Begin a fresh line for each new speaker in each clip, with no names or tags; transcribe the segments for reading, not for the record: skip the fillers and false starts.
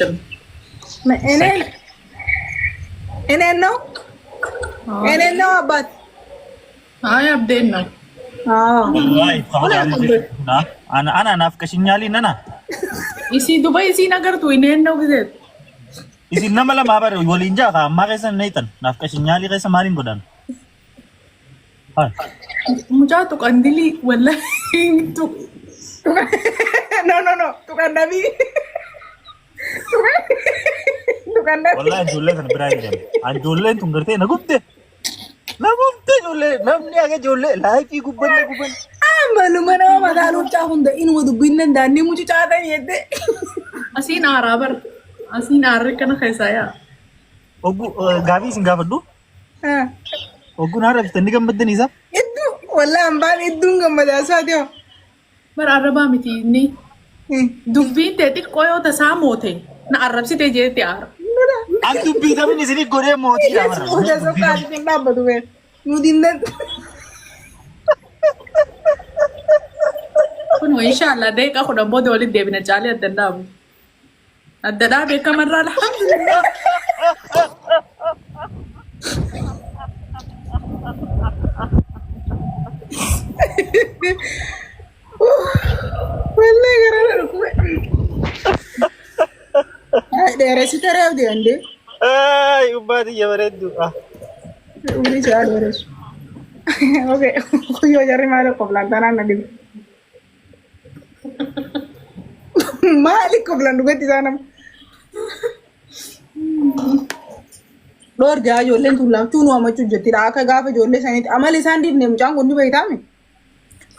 جتشن
ما انا نو انا نو ابات
هاي أبدينا
والله خبر انا نافكشنيالي نانا
يسي دبي يسي نقرت وينين نو كذا
isin nama lama bar waliin jaa ka amma keessa neitan naafkashinyaalii keessa maaliin godhan
مجاتو قندلي ولا تو
no tukan nabi tukan nabi
wallahi ijoollee kana biraa hin deemne ijoolleen tun gartee na gubde ijoollee namni aga ijoollee laayifii gubbanne
maluma nama mataa luucaa hunda inuma dubbinnan daannii mucu caatan yette
أسين عرابر أسين عرّي كنا خيسايا
oggu gaabii isin gaafadhu ogguun haara biftanii gammaddan isa
iddu walla hambaan idduun gammadaasaa tiyo
بر عربا متيني دبين تيتي كويو تساموتي نعرب سيتي جيتي عرب
an dubbii tamin isinii godhee mootii dha
yes udah sekali ting dhaabbatu be mudinnan
كنو إن شاء الله ديك أخو دمبودي ولد دي بنجالي الدنابو الدنابي كمان را الحمد لله
wallahi garana rukue daerah situ ada di ande
ay ubbaati yabareeddu
uri caa daerah oke kuyo jari malu koplan tanah nadi malik koplan juga di sana Lor jaa ijoolleen tun lamtuu nu amachuu jirti akka gaafa ijoollee saniitti amala isaan dibne mucaan kun ni beektaame.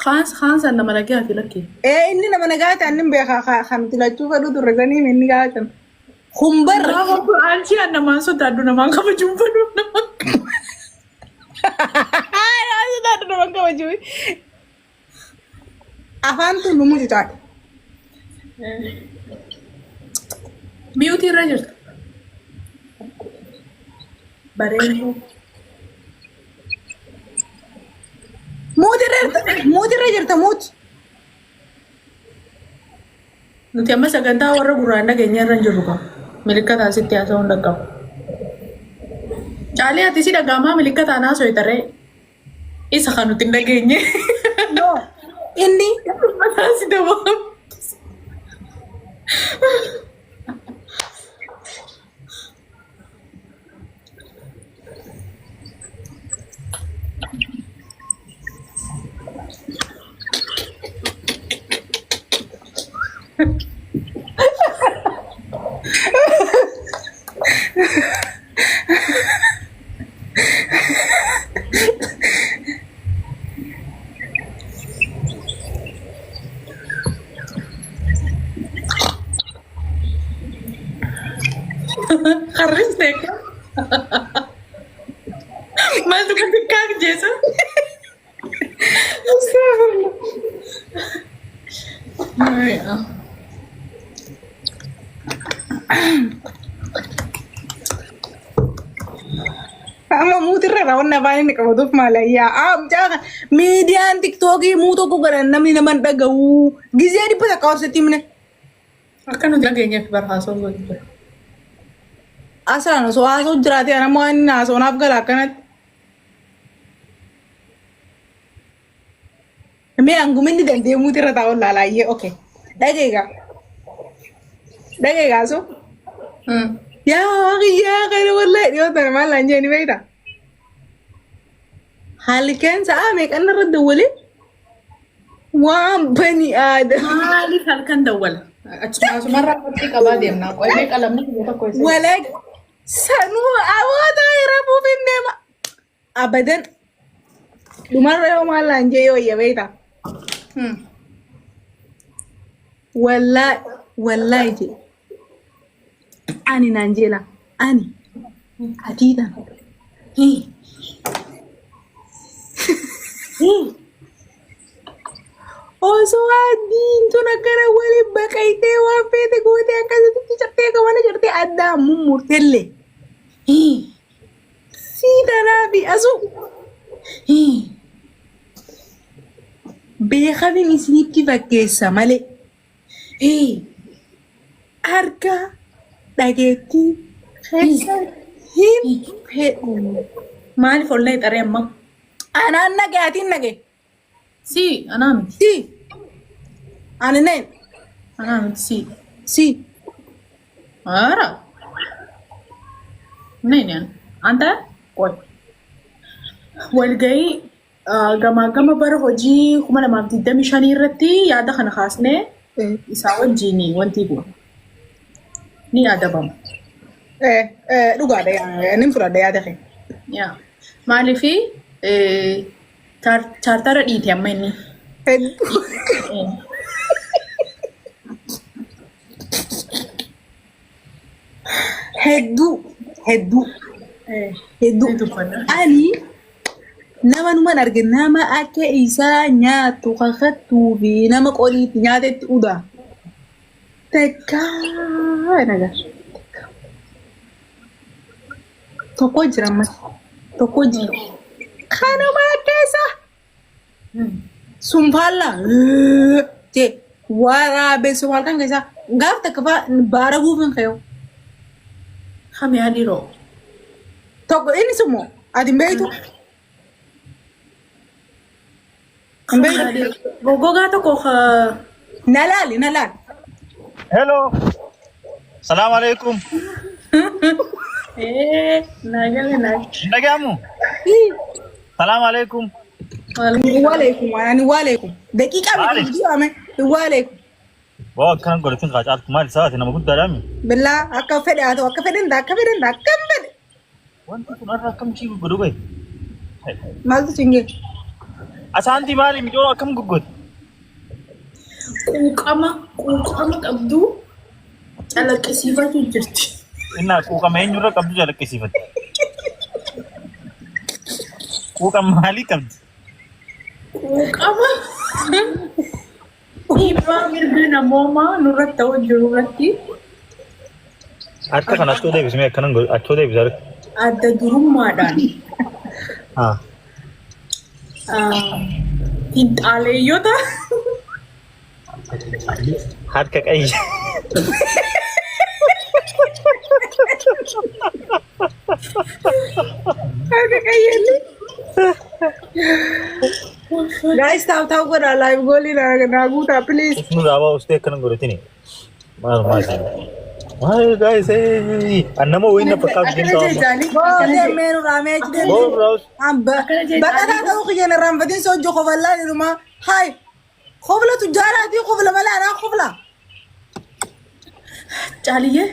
خانس أنا ملاقيها في لكي
Inni nama nagaa ta'an ni beeka kan filachuu fedhu turre sanii inni gaafatan. Humbar.
أنتي أنا ما صوت أدونا ما كم جنبه دونا
Sudah ada bangga baju. Afaan tu lumu cicak.
بيوتي رجل برينو
Muti rajirta muti.
nuti amma sagantaa warra gurraandha keenya irra hin jirru qaba milikkata asitti haasa'uu hin dhaqqabu caalee ati si dhagaamaa milikkata anaa soyitaree isa kan nuti hin dhageenye
No. Inni
mataa si dabaa Harris deh kan masuk ke tikar jesa ya
amma muti irra raawwanna baay'ee ni qabatuuf maalayyaa. Mucaa miidiyaan tiktokii muuxoo gogaran namni naman dhaga'u gizee dhibba takka horsatti himne.
akka nuti dhageenyeef barhaasoo godhu
Asiraan osoo haasoo jiraatee nama waan inni haasonaaf gala akkanatti. Mee hanguminni dandee muuti irra taa'uun laalaayyee okay. Dhageegaa so. Yaa waaqiyyaa kana wallahi dhiyoota maal naan jeeni beektaa? Halkan sa'a meeqan irra dawwalee? Waan bani aadama.
maaliif halkan dawwala asumarraa waqtii qabaa deemnaa qo'ee qalamni biyya tokko isa
Walag sanuu awoota rafuuf hin deema. Abadan dhumarra yoo maal naan jee yoo iyya beektaa? Wallahi jee. Ani naan jeela ani adiidhan. Osoo adiin tun akkana waliin baqaytee waan feete gootee akkasitti cabtee qabana jirtee addaan mummurtellee. Siidanaa fi asu. Beekamin isinitti fakkeessa malee. Harka dhageettii keessa hin fedhu.
Maaliif ollee xaree amma?
Anaan nage atiin nage.
Si, anaa miti.
Si. Ani neen.
Anaa miti si.
Si.
Ara. Neenyaan. Anta? Qoy. Walgahii gama bara hojii 2025 irratti yaada kana kaasnee isaa wajjin wanti kun ni yaadabama.
Dhugaadha nin fudhadha yaada kee.
Yaa. Maaliifi chaartara dhiite amma inni.
Hedduu. Ani nama numan arge nama akka isaa nyaatu kakattuu fi nama qoliitti nyaatetti udaa. Tekkaa nagar. Tokko jira ammas. Tokko jira. Kanuma keessa. Sumpalla. Je waraabee sumpal kan keessa gaaf takka baara buufin kayo.
Kami adiroo.
Tokko inni sumoo ati beektu.
Gogaa tokko
Nalaali.
Hello. Salaam alaikum. Nagamu. Salaam alaikum.
Waalaikum. Daqiiqaa miti ame. Waalaikum.
Waa kan godhatin qacaatu maal isaati nama guddaadhaami.
Billaa akka fedhe haa ta'u akka fedhe akkam fedhe.
Wanti kun har'a akkam chii guggudu bahe.
Maaltu cingee?
Asaanti maali mijoo akkam guggudu?
Quuqama qabdu calaqqisiifatu jirti.
Innaa quuqama eenyurra qabdu calaqqisiifatti. Quuqama maalii qabdi?
Quuqama dhiibbaa mirga namoomaa nurratti ta'uu jiru irratti
Harka kana achoo deebisee akkanan achoo deebisa harka.
adda durummaadhaan Finxaaleeyyota
harka qayya.
Harka qayyelli. Guys, tahu kau dah live goli na guta please.
Isnu rawa uste akkanan godhatini. Maal guys, annama wayna pakkaaf jinta.
Boleh menu ramai je.
Bon Raus.
Bakal tahu kerjaan ramfatin sojo khavala di rumah. Hai. Khavala tu jarak dia khavala mana anak khavala.
Caliye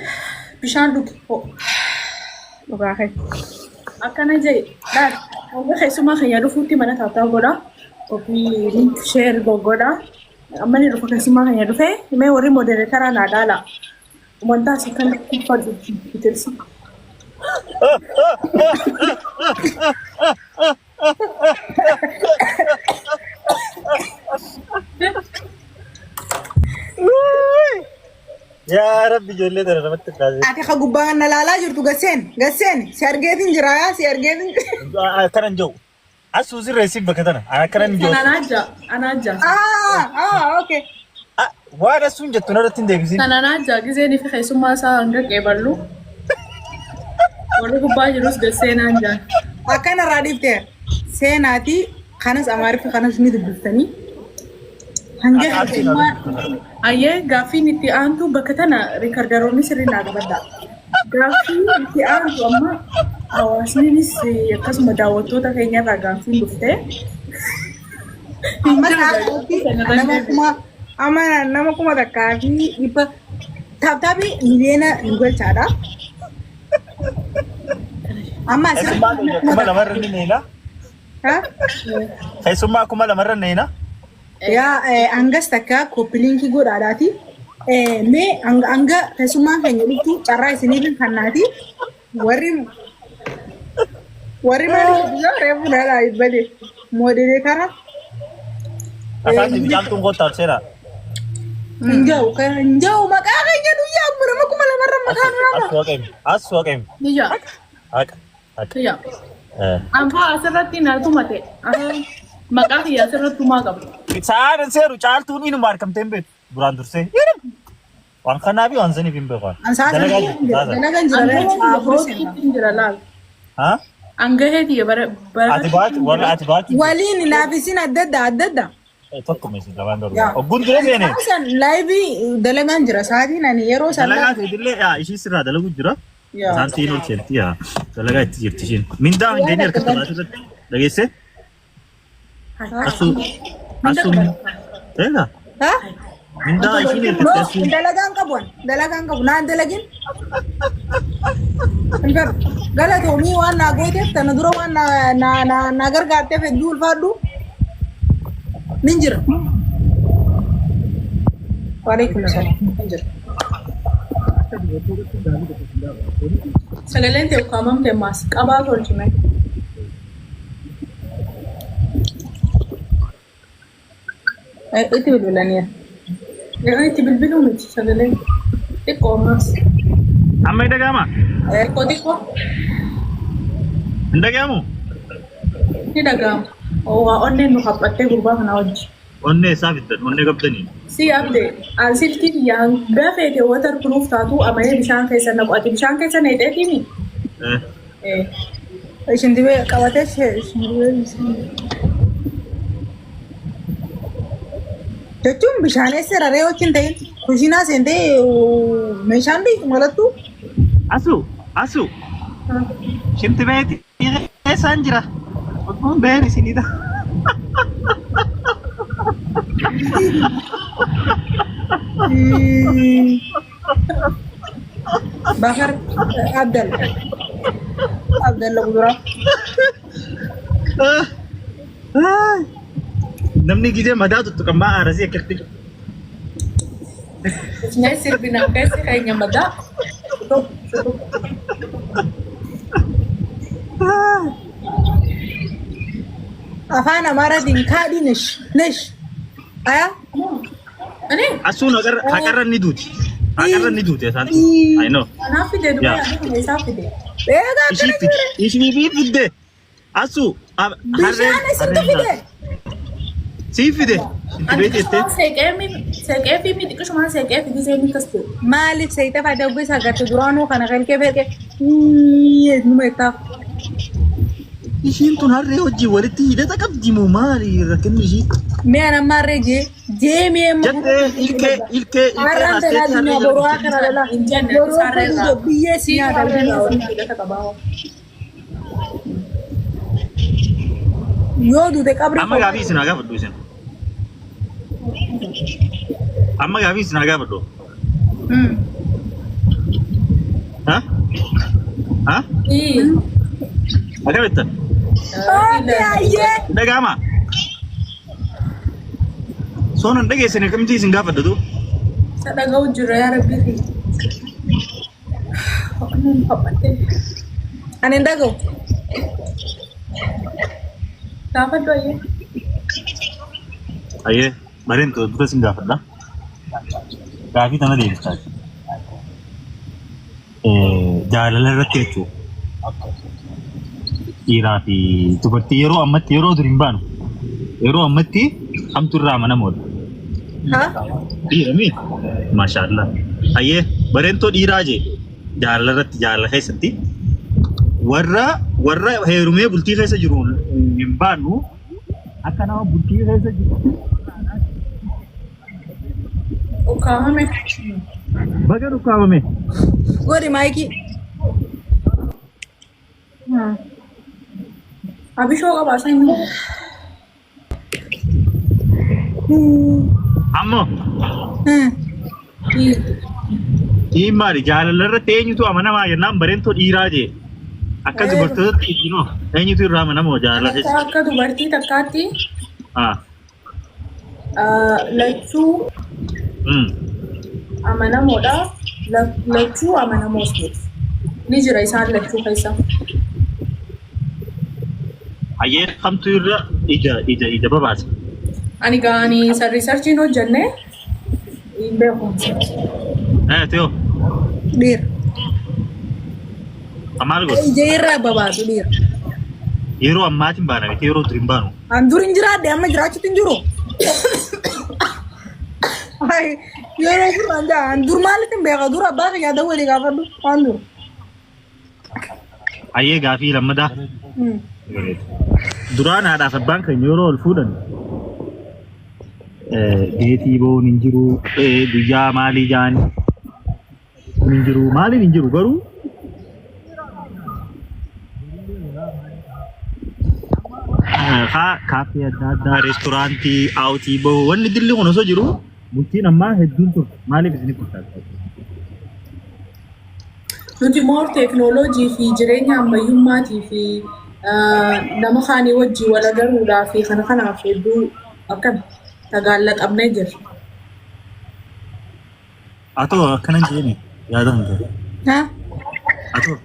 bishaan dhugi.
Bukan hai.
Akkana jee dhaan hanga keessumaa kan yaadu fuutti mana taataa godha. Kopi link share godha. Amma ni dhufa keessumaa kan yaadu fee mee warri modereetara naa dhaala. Wanta asii kan kuffatu bitirsi.
Ya Rabbi ijoollee tana namatti taasise.
Ati ka gubbaan nalaalaa jirtu gasseen si argeetin jira si argeetin.
Akkanan jiru. Asuu sirreessiif bakka tana. Akkanan jiru.
Anaaja.
Okay.
Waan asuun jettu narratti hin deebisin.
Anaaja gizeen fi keessummaa isaa hanga qeeballu. Warri gubbaa jirus gasseenaan jaan.
Akkana raadhiftee seenaati kanas amaariffaa kanas ni dubbiftanii. Hanga keessummaa
Ayyee gaaffiin itti aantu bakka tana riikardaroonni sirriin dhaabadha. Gaaffiin itti aantu amma hawaasnis akkasuma daawwattoota keenyarraa gaaffiin dhuftee.
Nama kuma takkaa fi dhibba taphni miliyoona nu galchaadha. Amma
Kuma lamarra ni neela. Keessummaa kuma lamarra neena.
Ya, anggas takka koppiliinki godhaadhaati. Mee hanga keessummaan keenya dhuftu carraa isiniif kannaati. Warri maaliif reefu dhalaa ibbade moodelee kara.
Asaanti biqiltuun kottaa seera.
Hinjau maqaa keenya guyyaa murama kuma lamarra maqaa nurama.
As waaqeem.
Ni jaa.
Haqa.
Yaa. Amma asirratti naaltu mate. Maqaa kiyya asirratti maa qabu.
Sa'aadan seeru caaltuun inuma argamteen beeku duraan dursee. waan kanaa fi waan saniif hin beekan.
Dalagaan
jira.
Haa?
Angaheeti bara
ati baati
waliin laafisin adda adda.
Tokko meeshaa lamaan darbu. Ogguun jira seene.
San laayibii dalagaan jira sa'aatiin ani yeroo san
dalagaa ta'edillee ishii sirraa dalagu jira. Saantiin ol seenti dalagaa itti jirti ishiin. Mindaa hundeenii harkatti baatu irratti dhageesse. Asuu eegaa. Mindaa ishiin harkatti asuu.
Dalagaan qabu naan dalagin. Galatoomii waan naa gooteef tana dura waan na gargaarteef hedduu ulfaadhu. Ninjira. Waalaikum salam. Ninjira.
Sagaleen ta'e ukkaamamte maas qabaa tolchime.
Itti bilbilaniya.
Itti bilbiluu miti sagaleen xiqqoo maas.
Amma hin dhaga'amaa?
Xiqqoo.
Hin dhaga'amu?
Ni dhaga'ama. Waa onneen nu haphattee gurbaa kana wajji.
Onnee isaa fiddan, onnee qabdanii.
Si abdee silkii kiyyaan gafeete water proof taatu amayee bishaan keessa naqu ati bishaan keessa neexeetimi.
Ishin dibee qabatee jechuun bishaan eessa raree wajjin ta'in kushiinaa seentee meeshaan malattu.
Asu. Shimti beeti eessaan jira? Kun been isinidha.
Bakar Abdallah Budura.
Namni gidee madaa tuttu kan ba'aa arasii akkatti.
Isnaa sirbina keessa keenya madaa.
Afaan Amaaraatiin kaadhi nesh. Aya?
Asuun haqarra ni duuti. Haqarra ni duuti isaan. I know.
Kanaaf fide dubbaa yaaduu isaa fide.
Ishii fidde. Asu.
Bishaan isitti fide.
Sii fide. Beektee.
Seeqee fi miidhagina seeqee fi gisee ni kaste.
Maaliif seeyita faayidaa obboleessa agartu duraanuu kana kalqee beekee numa eegtaaf.
Ishiin tun harree hojii walitti hidhata qabdi moo maali rakkinni ishii?
Mee anammaarree jee mee
jettee ilkee
harraan dalaadina boru'aa kana dhala boru'aa biyyee si nyaata yoo duute qabri
amma gaafii isin haa gaafadhu isin amma gaafii isin haa gaafadhu Akkamitti? Dhaga'ama? Soonan dhageessine akkamitti isin gaafadhatu?
Isa dhaga'u jira yaa rabbi.
Ani hin dhaga'u.
Gaafadhu ayyee.
Ayyee, bareen dura isin gaafadha. Gaafii tana deebistaa. Jaalala irratti jechuudha. Dhiiraa fi dubartii yeroo ammatti yeroo dur hin baanu yeroo ammatti hamtu irraa amanamoodha. Dhiirami maashaallah. Ayyee bareentoo dhiiraa jee jaalala irratti jaalala keessatti warra heerumee bultii keessa jiru hin baanu akka nama bultii keessa jiru.
Ukkaamame.
Baga ukkaamame.
Godhi maayikii.
Abishoo qabaa sanyi.
Ammoo. Maali jaalala irratti eenyutu amanamaa jennaan bareentoo dhiiraa jee akka dubartootatti dhiinoo eenyutu irraa amanamoo jaalala keessa.
Akka dubartii takkaatti lachuu amanamoodha. Lachuu amanamoos miti. Ni jira isaan lachuu keessa.
Ayyee kamtu irra ija babaasa.
Ani gaanii researchiin hojjenne hin beekumsa.
Teo.
Dhiira.
Maal godhu?
Ija irraa babaasu dhiira.
Yeroo ammaatiin baana miti yeroo dur hin baanu.
An dur hin jiraadde amma jiraachuutu hin jiru. Yeroo furaan jaan dur maaliif beeka dur abbaa kiyyaa dawwalii gaafadhu waan dur.
Ayyee gaafii lammadaa. Duraan haadhaaf abbaan kan yeroo ol fuudhan geetii boon hin jiru guyyaa maalii jaan hin jiru maaliin hin jiru garuu kaaffee adda addaa reestooraantii aawutii bahu wanni dilli kun osoo jiru bultiin ammaa hedduun turte maaliif isin kurtaatu?
Nuti moor teeknooloojii fi jireenya ammayyummaatii fi nama kaanii wajjii wal agaruudhaa fi kana kanaaf hedduu akkana tagaallaqabnee jirra.
Atoo akkana jeeni yaadamu ture.
Haa?
Atoo.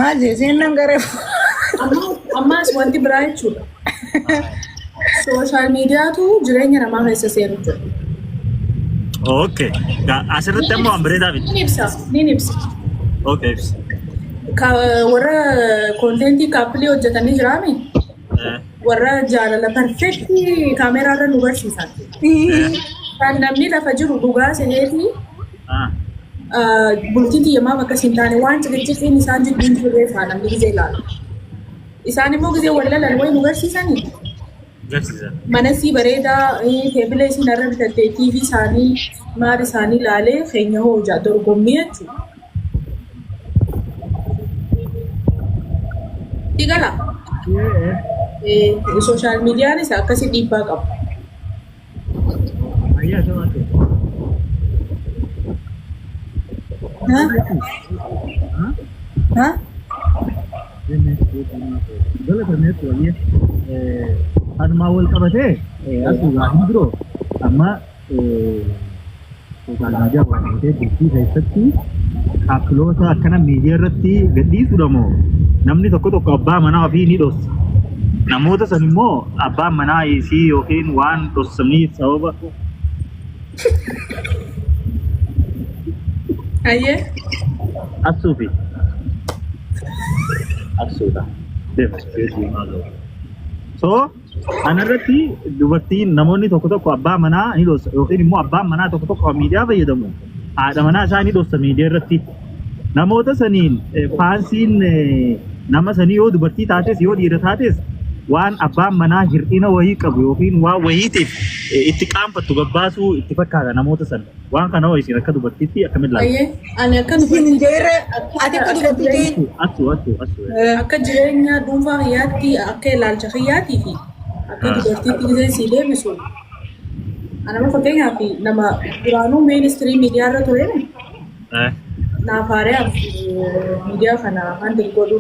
Maal jeeseen nan garee.
Ammaas wanti biraa jechuudha. Sooshaal miidiyaatu jireenya namaa keessa seenu jira.
Okay. Asirratti ammoo waan bareedaa miti.
Ni ibsa.
Okay.
Warra koontentii kaappilii hojjetanii jiraame warra jaalala perfektii kaameraarra nu barsiisan. Kan namni lafa jiru dhugaa seheetii bultii xiyyamaa bakka siin taane waan ciricciqiin isaan jidduun jirree faa namni gizee ilaala. Isaan immoo gizee wallalan wayi nu barsiisanii. Mana sii bareedaa teebila isiin irra bitattee TV isaanii maal isaanii ilaalee keenya hojaa dorgommii jechuudha. Digala. Sooshaal miidiyaanis akkasii dhiibbaa qaba.
Haa?
Anumaa wal qabatee asuma hin biroo amma sooshaal miidiyaa waan ta'eef bultii keessatti appiloota akkana miidiyaa irratti gadhiisuudha moo namni tokko abbaa manaa ofii ni dhossa. Namoota san immoo abbaan manaa isii yookiin waan dhossamniif sababa.
Ayyee.
Asuufi. Asuudha. So anarratti dubartiin namoonni tokko abbaa manaa ni dhossa yookiin immoo abbaan manaa tokko miidiyaa fayyadamu. Haadha manaa isaa ni dhossa miidiyaa irratti. Namoota saniin faansiin nama sanii yoo dubartii taates yoo dhiira taates waan abbaan manaa hir'ina wayii qabu yookiin waan wayiitiif itti qaanfattu gabbaasuu itti fakkaata namoota sana. Waan kana hoo isin akka dubartiitti akkamiin ilaaltu?
Ayyee ani akka dubartiitti akka jireenya dhuunfaa kiyyaatti akka ilaalcha kiyyaatii fi akka dubartiitti gizee sii deebisu. Anama fakkeenyaaf nama duraanuu ministirii miidiyaa irra ture naafaariyaaf miidiyaa kana handi godhu.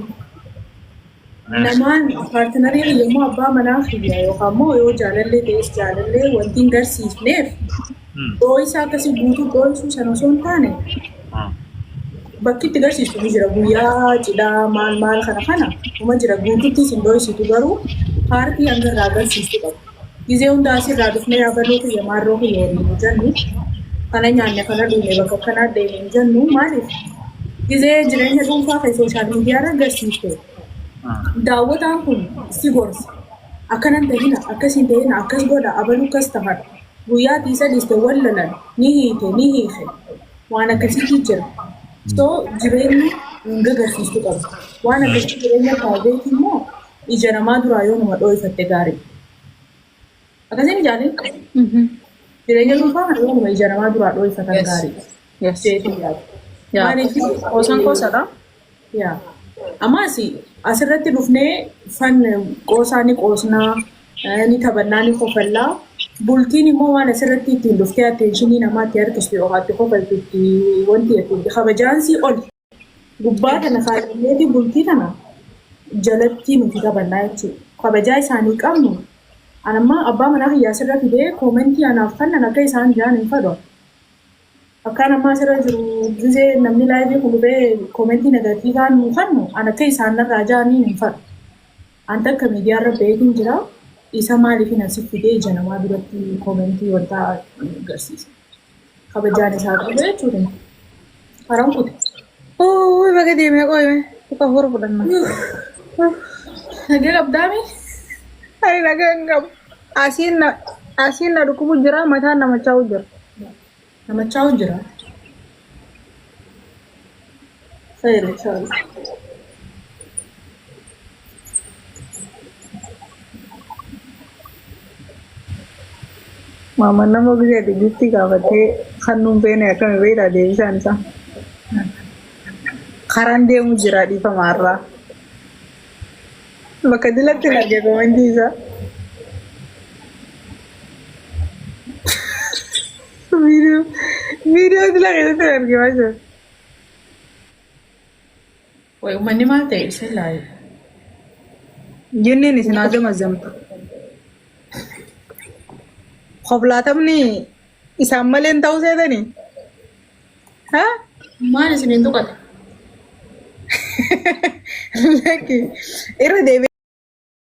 Namaan paartinarii yommuu abbaa manaa kiyya yookaan immoo yoo jaalallee ta'es jaalallee wanti hin garsiifneef dhoo'isaa akkasii guutuu dhoo'isuu sana osoo hin taane bakki itti garsiistu ni jira guyyaa cidhaa maal kana uma jira guutuutti isin dhoo'isitu garuu paartii hanga irraa agarsiistu qabu. Gizee hundaa asirraa dhufnee yaaballoo kiyya maarroo kiyya waliin jennu kana nyaanne kana dhuunee bakka akkanaa deemee jennu maaliif gizee jireenya dhuunfaa fi sooshaal miidiyaa irra agarsiifte. Daawwataan kun si gorsa. Akkanan ta'ina akkasiin ta'ina akkas godha abaluu akkas ta'a. Guyyaa tiisa dhiiste wallalan ni hiike waan akkasiitu jira. So jireenya hin agarsiistu qabu. Waan akkasii jireenya kaabeeti immoo ija namaa duraa yoo nama dhoo'ifatte gaarii. Akkasiin ijaalee jireenya dhuunfaa kana yoo nama ija namaa duraa dhoo'ifatan gaarii. Maaliif
Qoosaan qoosadha?
yaa ammas asirratti dhufnee fan qoosaa ni qoosnaa ni taphannaa ni kofallaa bultiin immoo waan asirratti ittiin dhuftee atteenshinii namaatti harkistu yookaan itti kofaltutti wanti itti kabajaansii ol gubbaa kana kaayyameeti bultii kana jalatti nuti taphannaa jechuudha. Kabajaa isaanii qabnu anammaa abbaa manaa kiyyaa asirra fidee koomentii anaaf kannan akka isaan jaan hin fadhu. Akkaan ammaa asirra jiru gizee namni laayivii kun dhufee koomentii negatiivaan nu kannu an akka isaan irraa jaanii hin fadhu. Anta akka miidiyaa irra beekin jira isa maaliif hin asif fidee ija namaa biratti koomentii wanta agarsiisa. Kabajaan isaa qabu jechuudha. Haraan kute.
Baga deemee qoyme kuka hor fudhanna.
Nagee qabdaami?
Ani nagaa hin qabu. Asiin na dhukkubu jira mataan namachaa jira.
namachaa hin jira. Fayyada chaal.
Mama nama bisa digiti kafatee kan numpene akkami beektaa deebisaan isaa. Karaan deemu jira dhiifamaarraa. Bakka dilatti hin arge komantii isaa. Viidiyoo dila keessatti hin arge maasha.
Wayi uummanni maal ta'e ibsa ilaalu.
Jenneen isin haa zamazamtu. Koblaatamni isaan malee hin ta'uu seetanii? Haa?
Maal isiniin tuqata?
Lakki irra deebi'ee.